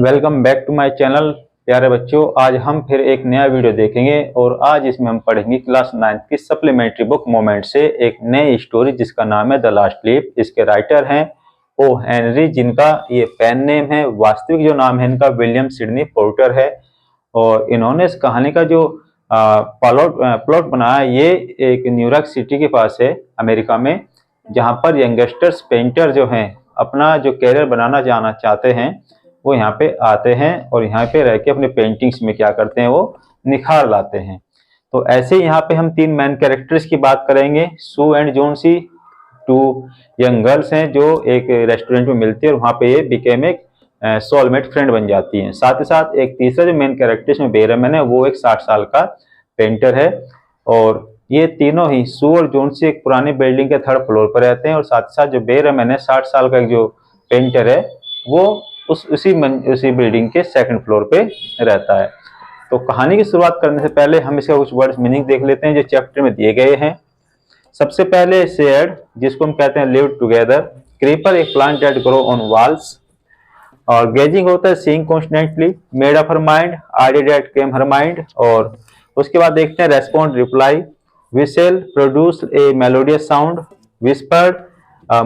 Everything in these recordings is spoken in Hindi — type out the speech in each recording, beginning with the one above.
Welcome back to my channel. प्यारे बच्चों, आज हम फिर एक नया वीडियो देखेंगे और आज इसमें हम पढ़ेंगे क्लास 9 की सप्लीमेंट्री बुक मोमेंट से एक नई स्टोरी जिसका नाम है द लास्ट लीप। इसके राइटर हैं ओ हेनरी, जिनका ये पेन नेम है। वास्तविक जो नाम है इनका विलियम सिडनी पोर्टर है। और इन्होंने इस कहानी का जो प्लॉट बनाया ये एक न्यूयॉर्क सिटी के पास है अमेरिका में, जहाँ पर यंगस्टर्स पेंटर जो हैं अपना जो कैरियर बनाना जाना चाहते हैं वो यहाँ पे आते हैं और यहाँ पे रह के अपने पेंटिंग्स में क्या करते हैं, वो निखार लाते हैं। तो ऐसे ही यहाँ पे हम तीन मेन कैरेक्टर्स की बात करेंगे। सू एंड जोन्सी, टू यंग गर्ल्स हैं जो एक रेस्टोरेंट में मिलती है और वहाँ पे ये बिकेम एक सोलमेट फ्रेंड बन जाती हैं। साथ ही साथ एक तीसरा जो मेन कैरेक्टर इसमें बेरमन है वो एक 60 साल का पेंटर है। और ये तीनों ही सू और जोन्सी एक पुरानी बिल्डिंग के 3rd फ्लोर पर रहते हैं और साथ ही साथ जो बेरमन है 60 साल का जो पेंटर है वो उसी बिल्डिंग के 2nd फ्लोर पे रहता है। तो कहानी की शुरुआत करने से पहले हम इसका कुछ वर्ड्स मीनिंग देख लेते हैं जो चैप्टर में दिए गए हैं। सबसे पहले शेयर्ड, जिसको हम कहते हैं लिव टुगेदर। क्रीपर एक plant that grow on walls. और गेजिंग होता है seeing constantly. Made up her mind, idea that came her mind. और उसके बाद देखते हैं respond, reply. Whistle, produce a melodious sound. Whispered,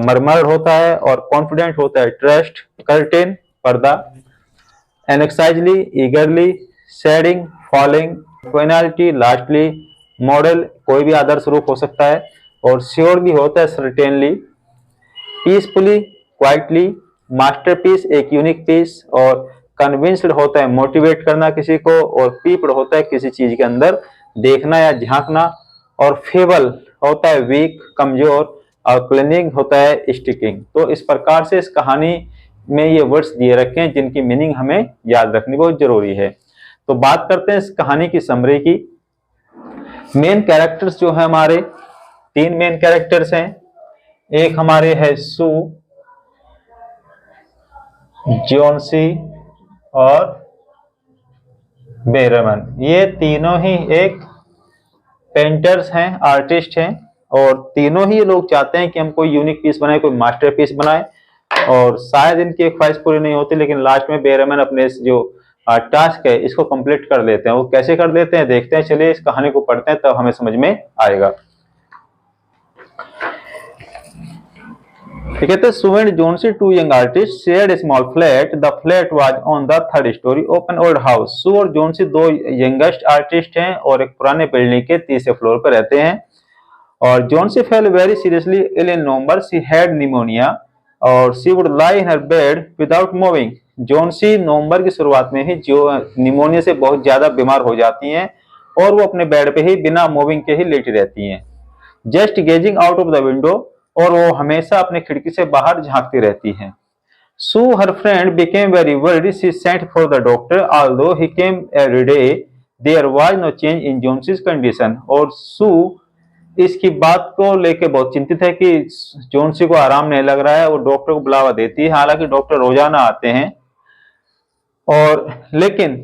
murmur होता है। और कॉन्फिडेंट होता है ट्रस्ट। कर्टेन, पर्दा। Anxiously, eagerly. Shedding, falling. Finality, lastly. Model, कोई भी आदर्श रूप हो सकता है। और श्योरली होता है सर्टेनली। Peacefully, quietly. मास्टरपीस, एक यूनिक पीस। और कन्विंस्ड होता है मोटिवेट करना किसी को। और पीप्ड होता है किसी चीज के अंदर देखना या झांकना। और फेबल होता है वीक, कमजोर। और क्लिंगिंग होता है स्टिकिंग। तो इस प्रकार से इस कहानी में ये वर्ड्स दिए रखे हैं जिनकी मीनिंग हमें याद रखनी बहुत जरूरी है। तो बात करते हैं इस कहानी की समरी की। मेन कैरेक्टर्स जो है हमारे 3 मेन कैरेक्टर्स हैं। एक हमारे है सू, जोन्सी और बेरमन। ये तीनों ही एक पेंटर्स हैं, आर्टिस्ट हैं। और तीनों ही लोग चाहते हैं कि हम कोई यूनिक पीस बनाए, कोई मास्टरपीस बनाए। और शायद इनकी एक ख्वाहिश पूरी नहीं होती, लेकिन लास्ट में बेरमन अपने इस जो टास्क है इसको कंप्लीट कर लेते हैं। वो कैसे कर लेते हैं देखते हैं। चलिए इस कहानी को पढ़ते हैं तब हमें समझ में आएगा। कहते हैं Sue and Johnsy, 2 young artists, shared a small flat. The flat was on the 3rd storey open old house. Sue और जोन्सी 2 यंगेस्ट आर्टिस्ट हैं और एक पुराने बिल्डिंग के 3रे फ्लोर पर रहते हैं। और Johnsy fell very seriously ill in November. She had pneumonia और she would lie in her bed without moving. Johnsy November की शुरुआत में ही जो निमोनिया से बहुत ज्यादा बीमार हो जाती हैं और वो अपने बेड पे ही बिना मूविंग के ही लेटी रहती हैं। Just gazing out of the window, और वो हमेशा अपने खिड़की से बाहर झांकती रहती हैं। Sue her friend became very worried. She sent for the doctor although he came every day there was no change in Johnsy's condition. और सू इसकी बात को लेके बहुत चिंतित है कि जोन्सी को आराम नहीं लग रहा है। वो डॉक्टर को बुलावा देती है, हालांकि डॉक्टर रोजाना आते हैं और लेकिन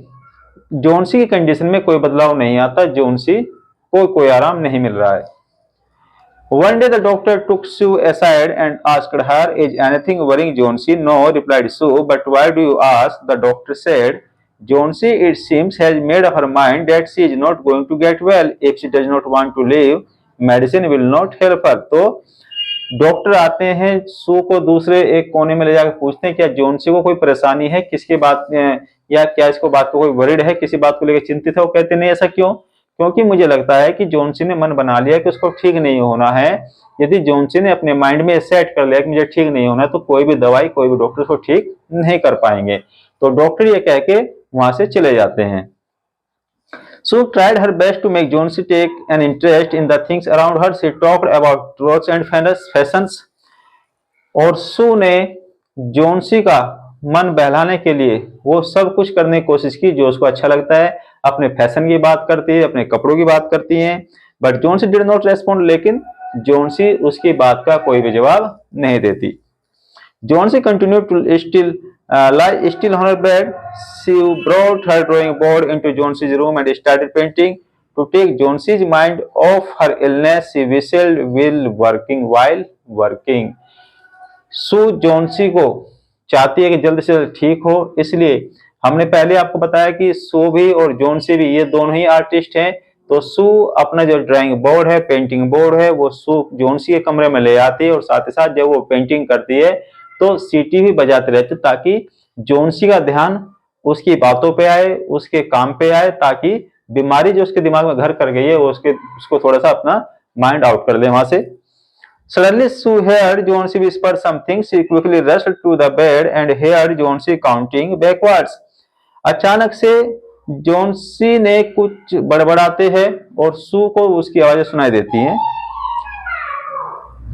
जोन्सी की कंडीशन में कोई बदलाव नहीं आता। जोन्सी को कोई आराम नहीं मिल रहा है। One day the doctor took Sue aside and asked her, "Is anything worrying Jonesy?" "No," replied Sue. "But why do you ask?" The doctor said. "Jonesy, it seems, has made up her mind that she is not going to get well. If she does not want to live, medicine will not help her." तो डॉक्टर आते हैं, सू को दूसरे एक कोने में ले जाकर पूछते हैं क्या जोन्सी को कोई परेशानी है, किसके बात या क्या इसको बात को कोई वरीड है, किसी बात को लेकर चिंतित है। वो कहते नहीं, ऐसा क्यों? क्योंकि मुझे लगता है कि जोन्सी ने मन बना लिया कि उसको ठीक नहीं होना है। यदि जोन्सी ने अपने माइंड में सेट कर लिया कि मुझे ठीक नहीं होना है तो कोई भी दवाई, कोई भी डॉक्टर उसको ठीक नहीं कर पाएंगे। तो डॉक्टर ये कह के वहां से चले जाते हैं। Sue tried her best to make Jonesy take an interest in the things around her. She talked about clothes and fashions. और सू ने जोन्सी का मन बहलाने के लिए वो सब कुछ करने की कोशिश की जो उसको अच्छा लगता है। अपने फैशन की बात करती है, अपने कपड़ों की बात करती हैं। बट जोन्सी डिड नॉट रेस्पॉन्ड, लेकिन जोन्सी उसकी बात का कोई भी जवाब नहीं देती। Johnsy continued to still lie still on her bed. She brought her drawing board into Jonesy's room and started painting. To take Jonesy's mind off her illness, she whistled while working. Sue जोन्सी को चाहती है कि जल्द से जल्द ठीक हो। इसलिए हमने पहले आपको बताया कि सू भी और जोन्सी भी ये दोनों ही आर्टिस्ट हैं। तो सू अपना जो ड्राइंग बोर्ड है, पेंटिंग बोर्ड है, वो सू जोन्सी के कमरे में ले आती है और साथ ही साथ जब वो पेंटिंग करती है तो सीटी भी बजाते रहते ताकि जोन्सी का ध्यान उसकी बातों पे आए, उसके काम पे आए, ताकि बीमारी जो उसके दिमाग में घर कर गई है वो उसको थोड़ा सा अपना माइंड आउट कर दे वहां से। Suddenly Sue heard Jonesy whisper something. She quickly rushed to the bed and heard Jonesy counting backwards. अचानक से जोन्सी ने कुछ बड़बड़ाते हैं और सू को उसकी आवाजें सुनाई देती हैं।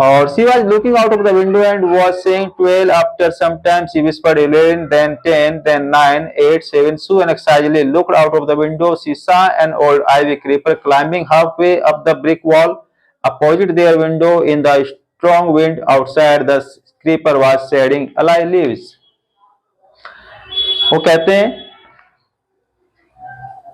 और she was looking out of the window and was saying 12. After some time she whispered 11, then 10, then 9, 8, 7. Sue anxiously looked out of the window. She saw an old ivy creeper climbing halfway up the brick wall opposite their window. In the strong wind outside, the creeper was shedding alive leaves. वो कहते हैं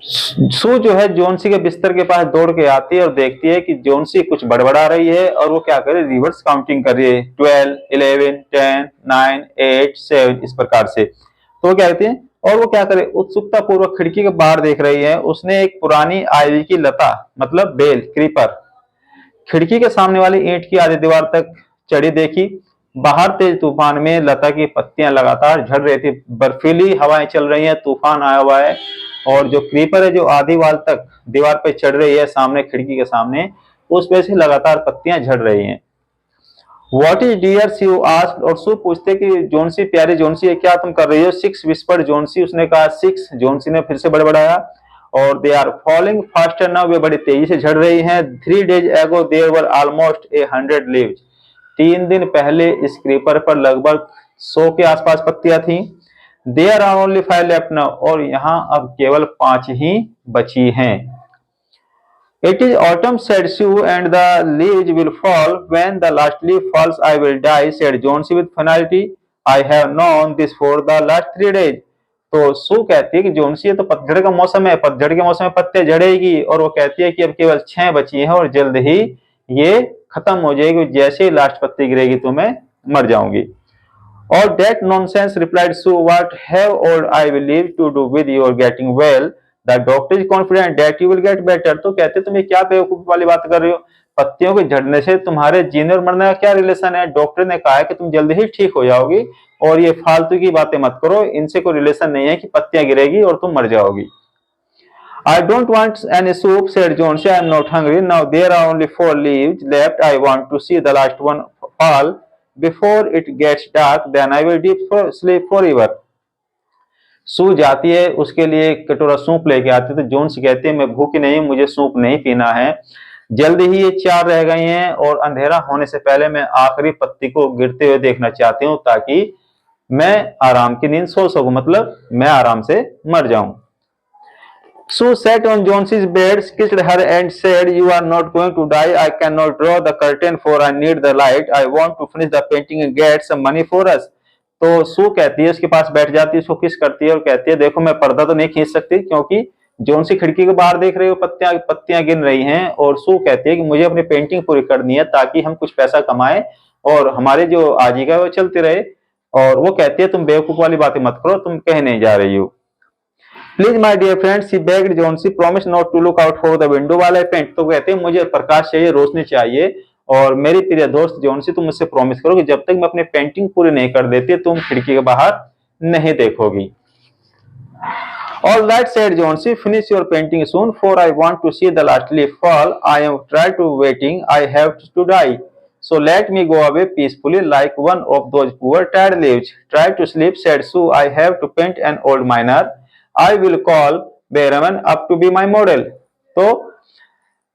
सू जो है जोन्सी के बिस्तर के पास दौड़ के आती है और देखती है कि जोन्सी कुछ बड़बड़ा रही है और वो क्या करे, रिवर्स काउंटिंग कर रही है, 12, 11, 10, 9, 8, 7 इस प्रकार से। तो वो क्या कहती है, और वो क्या करे, उत्सुकता पूर्वक खिड़की के बाहर देख रही है। उसने एक पुरानी आईवी की लता मतलब बेल क्रीपर खिड़की के सामने वाली ईंट की आधी दीवार तक चढ़ी देखी। बाहर तेज तूफान में लता की पत्तियां लगातार झड़ रही थी, बर्फीली हवाएं चल रही हैं, तूफान आया हुआ है और जो क्रीपर है जो आधी वाल तक दीवार पे चढ़ रही है सामने खिड़की के सामने, उस पे से लगातार पत्तियां झड़ रही हैं। What is dear? Sue asked, और सू पूछते कि जोन्सी प्यारी जोन्सी है क्या तुम कर रही हो? 6 whispered जोन्सी, उसने कहा 6। जोन्सी ने फिर से बड़बड़ाया। और they are falling faster now, वे बड़ी तेजी से झड़ रही हैं। 3 days ago there were almost 100 leaves. 3 दिन पहले इस क्रीपर पर लगभग 100 के आसपास पत्तियां थी। There are only 5 left now, और यहाँ अब केवल 5 ही बची हैं। It is autumn, said Sue, and the leaves will fall. When the last leaf falls, I will die, said Jonesy with finality. I have known this for the last 3 days. तो सू कहती है कि जोन्सी ये तो पतझड़ का मौसम है, पतझड़ के मौसम में पत्ते झड़ेगी, और वो कहती है कि अब केवल 6 बची हैं और जल्द ही ये खत्म हो जाएगी, जैसे ही लास्ट पत्ती गिरेगी तो मैं मर जाऊंगी। All that nonsense, replied Sue. What have old ivy leaves to do with your getting well? The doctor is confident that you will get better. तो कहते तुम ये क्या बेवकूफ वाली बात कर रही हो? पत्तियों के झड़ने से तुम्हारे जीने और मरने का क्या रिलेशन है? डॉक्टर ने कहा है कि तुम जल्दी ही ठीक हो जाओगी, और ये फालतू की बातें मत करो, इनसे कोई रिलेशन नहीं है कि पत्तियां गिरेगी और तुम मर जाओगी। I don't want any soup, said Jonesy. I am not hungry. Now there are only 4 leaves left. I want to see the last one fall before it gets dark. Then I will sleep forever. सू जाती है, उसके लिए एक कटोरा सूप लेके आती है। तो जोन्स कहते हैं मैं भूखी नहीं हूं, मुझे सूप नहीं पीना है, जल्दी ही ये 4 रह गई हैं और अंधेरा होने से पहले मैं आखिरी पत्ती को गिरते हुए देखना चाहती हूँ ताकि मैं आराम की नींद सो सकूं, मतलब मैं आराम से मर जाऊं। Sue sat on Jonesy's bed, kissed her and said, "You are not going to die. I cannot draw the curtain for I need the light. I want to finish the painting and get some money for us." तो सू कहती है, उसके पास बैठ जाती है, उसको किस करती है और कहती है देखो मैं पर्दा तो नहीं खींच सकती क्योंकि जोन्सी खिड़की के बाहर देख रही हो पत्तियां गिन रही हैं, और सू कहती है कि मुझे अपनी पेंटिंग पूरी करनी है ताकि हम कुछ पैसा कमाए और हमारे जो आजीविका है वो चलती रहे। और वो कहती है तुम बेवकूफ वाली बातें मत करो, तुम कहीं नहीं जा रही हो। Please my dear friend, she begged Johnsy, promise not to look out for the window while I paint. तो कहते हैं मुझे प्रकाश चाहिए, रोशनी चाहिए, और मेरी प्रिय दोस्त जोन्सी तुम मुझसे प्रॉमिस करो कि जब तक मैं अपनी पेंटिंग पूरी नहीं कर देती तुम खिड़की के बाहर नहीं देखोगी। All right, said Jonesy, finish your painting soon, for I want to see the last leaf fall. I am tired of waiting. I have to die. So let me go away peacefully like one of those poor tired leaves. Try to sleep, said Sue. I have to paint an old miner. I will call Behrman up to be my model. तो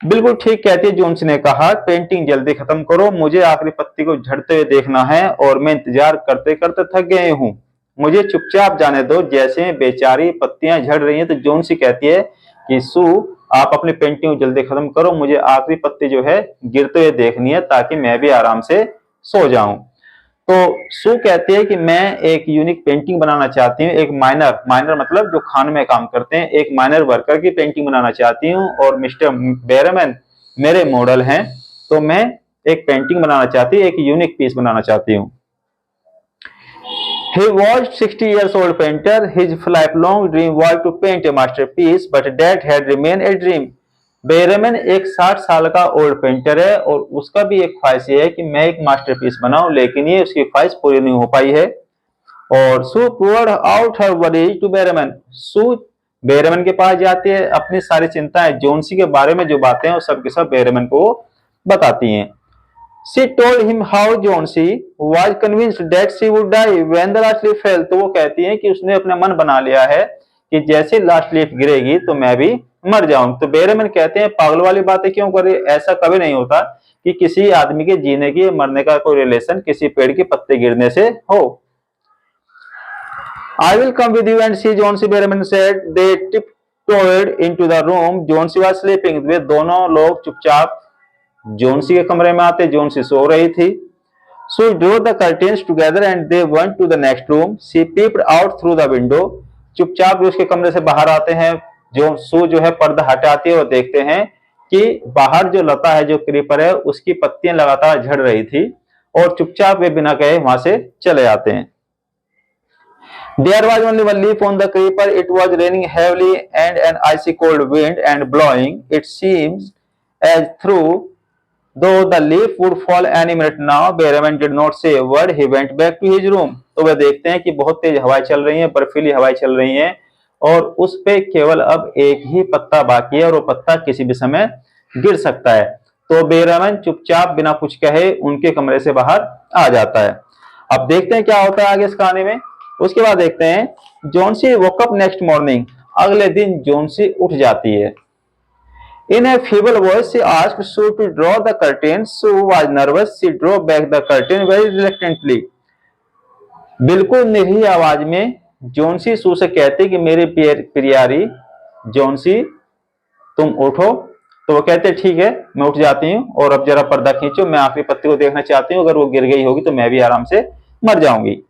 बिल्कुल ठीक कहती है जोन्सी ने कहा, पेंटिंग जल्दी खत्म करो, मुझे आखिरी पत्ती को झड़ते हुए देखना है और मैं इंतजार करते करते थक गई हूँ, मुझे चुपचाप जाने दो। जैसे बेचारी पत्तियां झड़ रही हैं तो जोन्सी कहती है कि सू आप अपनी पेंटिंग जल्दी खत्म करो, मुझे आखिरी पत्ती जो है गिरते हुए देखनी है ताकि मैं भी आराम से सो जाऊं। तो सू कहती है कि मैं एक यूनिक पेंटिंग बनाना चाहती हूँ, एक माइनर मतलब जो खान में काम करते हैं, एक माइनर वर्कर की पेंटिंग बनाना चाहती हूँ, और मिस्टर बेरमैन मेरे मॉडल हैं, तो मैं एक पेंटिंग बनाना चाहती हूँ, एक यूनिक पीस बनाना चाहती हूँ। He was 60 years old painter. His lifelong dream was to paint a masterpiece, but that had remained a dream. बेरमन एक 60 साल का ओल्ड पेंटर है और उसका भी एक ख्वाहिश ये है कि मैं एक मास्टरपीस बनाऊं, लेकिन ये उसकी ख्वाहिश पूरी नहीं हो पाई है। और सू poured out her worries to बेरमन। सू बेरमन के पास जाती है, अपनी सारी चिंताएं जोन्सी के बारे में जो बातें हैं वो सब के सब बेरमन को बताती हैं। She told him how Johnsy was convinced that she would die when the last leaf fell। तो वो कहती है कि उसने अपना मन बना लिया है कि जैसे लास्ट लीफ गिरेगी तो मैं भी मर जाऊंगी। तो बेरमन कहते हैं पागल वाली बातें क्यों कर रही, ऐसा कभी नहीं होता कि किसी आदमी के जीने की मरने का कोई रिलेशन किसी पेड़ के पत्ते गिरने से हो। I will come with you and see Johnsy, बेरमन said। They tiptoed into the room। Johnsy was sleeping। वे दोनों लोग चुपचाप जोन्सी के कमरे में आते, जोन्सी सो रही थी। So drew the curtains together and they went to the next room। She peeped out through the window। चुपचाप उसके कमरे से बाहर आते हैं, सू जो है पर्दा हटाती है और देखते हैं कि बाहर जो लता है, जो क्रीपर है, उसकी पत्तियां लगातार झड़ रही थी और चुपचाप वे बिना कहे वहां से चले आते हैं। There was only one leaf on the creeper। It was raining heavily and an icy cold wind and blowing। It seems as though the leaf would fall any minute now। बेरमन did not say a word। He went back to his room। तो वे देखते हैं कि बहुत तेज हवाएं चल रही हैं, बर्फीली हवाएं चल रही हैं और उस पे केवल अब एक ही पत्ता बाकी है और वो पत्ता किसी भी समय गिर सकता है। तो बेरमन चुपचाप बिना कुछ कहे उनके कमरे से बाहर आ जाता है। अब देखते हैं क्या होता है आगे इस कहानी में। उसके बाद देखते हैं जोन्सी woke up next morning। अगले दिन जोन्सी उठ जाती है। In a feeble voice she asked Sue to draw the curtain। Sue was nervous। She drew back the curtain very reluctantly। बिल्कुल निरीह आवाज में जोन्सी सू से कहती कि मेरी प्यारी जोन्सी तुम उठो। तो वो कहते ठीक है मैं उठ जाती हूँ और अब जरा पर्दा खींचो, मैं आखिरी पत्ती को देखना चाहती हूँ, अगर वो गिर गई होगी तो मैं भी आराम से मर जाऊंगी।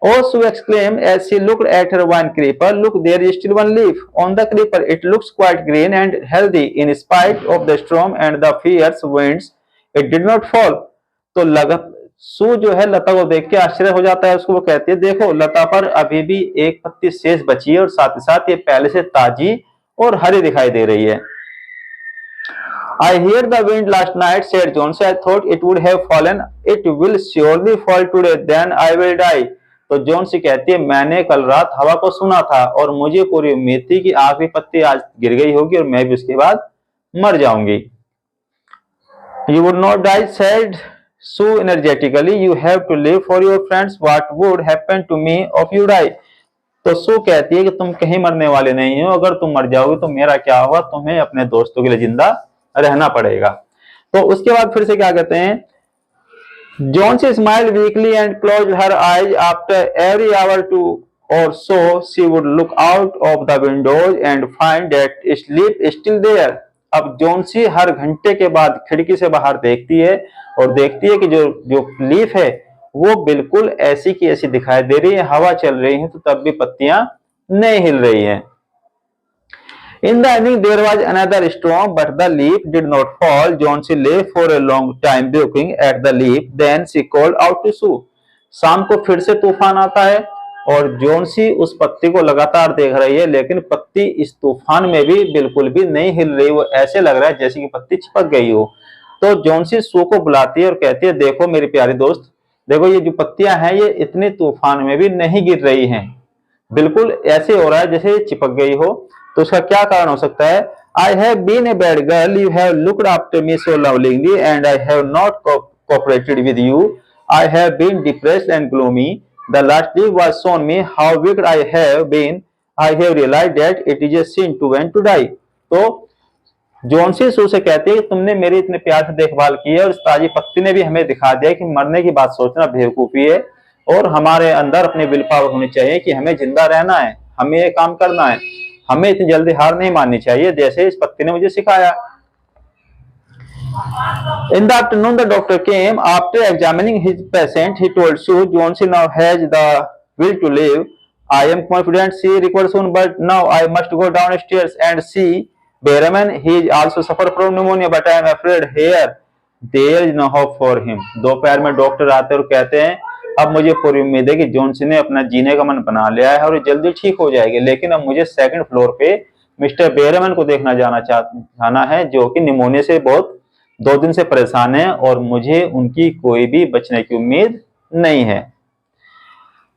Oh, Sue exclaimed as she looked at her one creeper, look, there is still one leaf on the creeper। It looks quite green and healthy in spite of the storm and the fierce winds। It did not fall। तो सू जो है लता को देख के आश्चर्य हो जाता है, उसको वो कहती है देखो लता पर अभी भी एक पत्ती शेष बची है और साथ ही साथ ये पहले से ताजी और हरी दिखाई दे रही है। I heard the wind last night, said Jonesy। I thought it would have fallen। It will surely fall today, then I will die। तो जोन्सी कहती है मैंने कल रात हवा को सुना था और मुझे पूरी उम्मीद थी कि आखिरी पत्ती आज गिर गई होगी और मैं भी उसके बाद मर जाऊंगी। You would not die, said Sue energetically। You have to live for your friends। What would happen to me if you die। तो सू कहती है कि तुम कहीं मरने वाले नहीं हो, अगर तुम मर जाओगे तो मेरा क्या होगा, तुम्हें अपने दोस्तों के लिए जिंदा रहना पड़ेगा। तो उसके बाद फिर से क्या कहते हैं Jonesy smiled weakly and closed her eyes। After every hour or so she would look out of the windows and find that sleep is still there। अब जोन्सी हर घंटे के बाद खिड़की से बाहर देखती है और देखती है कि जो लीफ है वो बिल्कुल ऐसी की ऐसी दिखाई दे रही है, हवा चल रही है तो तब भी पत्तियां नहीं हिल रही हैं। In the evening there was another storm, but the leaf did not fall। Jonesy lay for a long time looking at the leaf। Then she called out to Sue। शाम को फिर से तूफान आता है और जोन्सी उस पत्ती को लगातार देख रही है, लेकिन पत्ती इस तूफान में भी बिल्कुल भी नहीं हिल रही, वो ऐसे लग रहा है जैसे कि पत्ती चिपक गई हो। तो जोन्सी सू को बुलाती है और कहती है देखो मेरी प्यारी दोस्त, देखो ये जो पत्तियां हैं ये इतने तूफान में भी नहीं गिर रही हैं, बिल्कुल ऐसे हो रहा है जैसे चिपक गई हो। तो उसका क्या कारण हो सकता है। I have been a bad girl। You have looked after me so lovingly and I have not cooperated with you। I have been depressed and gloomy। The last leaf was shown me how wicked I have been। I have realized that it is a sin to want to die। तो जोन्सी सू से कहती है तुमने मेरी इतने प्यार से देखभाल की है और इस ताजी पत्ती ने भी हमें दिखा दिया कि मरने की बात सोचना बेवकूफी है और हमारे अंदर अपनी विल पावर होनी चाहिए कि हमें जिंदा रहना है, हमें ये काम करना है, हमें इतनी जल्दी हार नहीं माननी चाहिए जैसे इस पत्ती ने मुझे सिखाया। In the afternoon the doctor came। After examining his patient he told Sue, Jonesy now has the will to live। I am confident she recovers soon, but now I must go downstairs and see Behrman। He is also suffer from pneumonia, but I am afraid here there is no hope for him। दोपहर में डॉक्टर आते और कहते हैं अब मुझे पूरी उम्मीद है कि जॉन सी ने अपना जीने का मन बना लिया है और ये जल्दी ठीक हो जाएगी। लेकिन अब मुझे सेकंड फ्लोर पे मिस्टर बेरमैन को देखना जाना है, जो कि निमोनिया से बहुत 2 दिन से परेशान है और मुझे उनकी कोई भी बचने की उम्मीद नहीं है।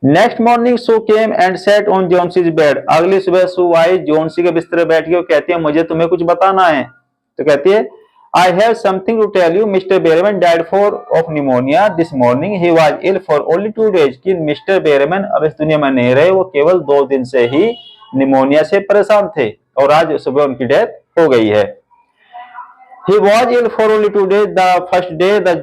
Next morning Sue came and sat on Johnsy's bed. अगली सुबह सू आई, जॉन्सी के बिस्तर पे बैठ के, वो कहती है मुझे तुम्हें कुछ बताना है। तो कहती है I have something to tell you, mister Behrman died of pneumonia this morning, he was ill for only 2 days। कि मिस्टर बेरमैन अब इस दुनिया में नहीं रहे, वो केवल 2 दिन से ही निमोनिया से परेशान थे और आज सुबह उनकी डेथ हो गई है। He was ill for only 2 days. The first day, the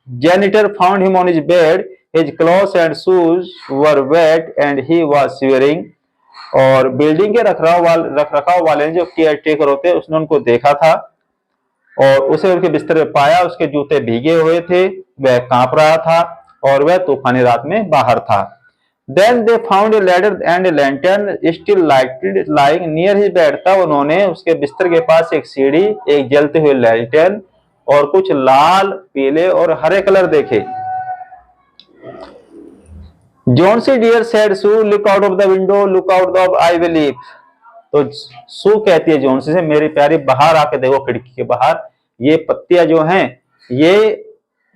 janitor found him on his bed. His clothes and shoes were wet and he was shivering. और बिल्डिंग के रखरखाव वाले जो केयर टेकर होते हैं, उसने उनको देखा था और उसे उनके बिस्तर पे पाया। उसके जूते भीगे हुए थे, वह कांप रहा था और वह तूफानी रात में बाहर था। Then they found a ladder and a lantern still lying near his bed। तब उन्होंने उसके बिस्तर के पास एक सीढ़ी, एक जलते हुए लैंटर्न और कुछ लाल, पीले और हरे कलर देखे। Johnsy dear said Sue, look out of the window, look out of I will leave. तो सू कहती है जॉन्सी से, मेरी प्यारी बाहर आके देखो, खिड़की के बाहर ये पत्तियां जो हैं ये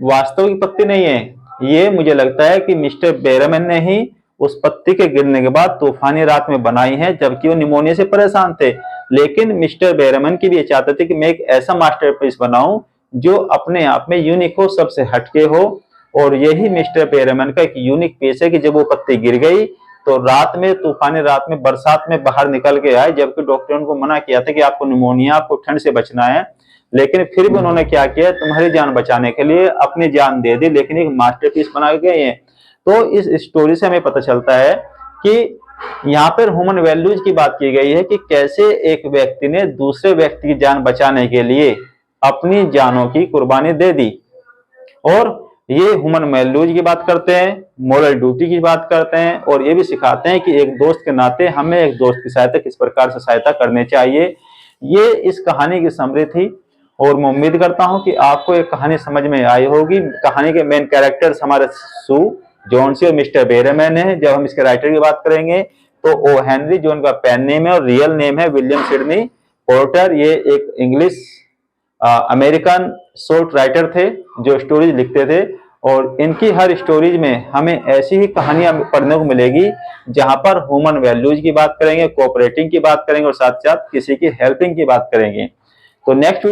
वास्तविक पत्ती नहीं है। ये मुझे लगता है कि मिस्टर बेरमैन ने ही उस पत्ती के गिरने के बाद तूफानी रात में बनाई है, जबकि वो निमोनिया से परेशान थे। लेकिन मिस्टर बेरमैन की भी ये चाहते थे कि मैं एक ऐसा मास्टरपीस बनाऊं जो अपने आप में यूनिक हो, सबसे हटके हो। और यही मिस्टर बेरमैन का एक यूनिक पीस है कि जब वो पत्ती गिर गई तो रात में, तूफानी रात में, बरसात में बाहर निकल के आए, जबकि डॉक्टर ने उनको मना किया था कि आपको निमोनिया, आपको ठंड से बचना है। लेकिन फिर भी उन्होंने क्या किया, तुम्हारी जान बचाने के लिए अपनी जान दे दी, लेकिन एक मास्टरपीस बना के गए हैं। तो इस स्टोरी से हमें पता चलता है कि यहाँ पर ह्यूमन वैल्यूज की बात की गई है कि कैसे एक व्यक्ति ने दूसरे व्यक्ति की जान बचाने के लिए अपनी जानों की कुर्बानी दे दी। और ये ह्यूमन वैल्यूज की बात करते हैं, मोरल ड्यूटी की बात करते हैं और ये भी सिखाते हैं कि एक दोस्त के नाते हमें एक दोस्त की सहायता किस प्रकार से सहायता करनी चाहिए। ये इस कहानी की समरी थी और मैं उम्मीद करता हूं कि आपको एक कहानी समझ में आई होगी। कहानी के मेन कैरेक्टर्स हमारे सू, जॉन्सी और मिस्टर बेरमैन है। जब हम इसके राइटर की बात करेंगे तो ओ हेनरी, जो उनका पेन नेम है, और रियल नेम है विलियम सिडनी पोर्टर। ये एक इंग्लिश अमेरिकन शॉर्ट राइटर थे जो स्टोरीज लिखते थे और इनकी हर स्टोरीज में हमें ऐसी ही कहानियां पढ़ने को मिलेगी जहां पर ह्यूमन वैल्यूज की बात करेंगे, कोऑपरेटिंग की बात करेंगे और साथ साथ किसी की हेल्पिंग की बात करेंगे। तो नेक्स्ट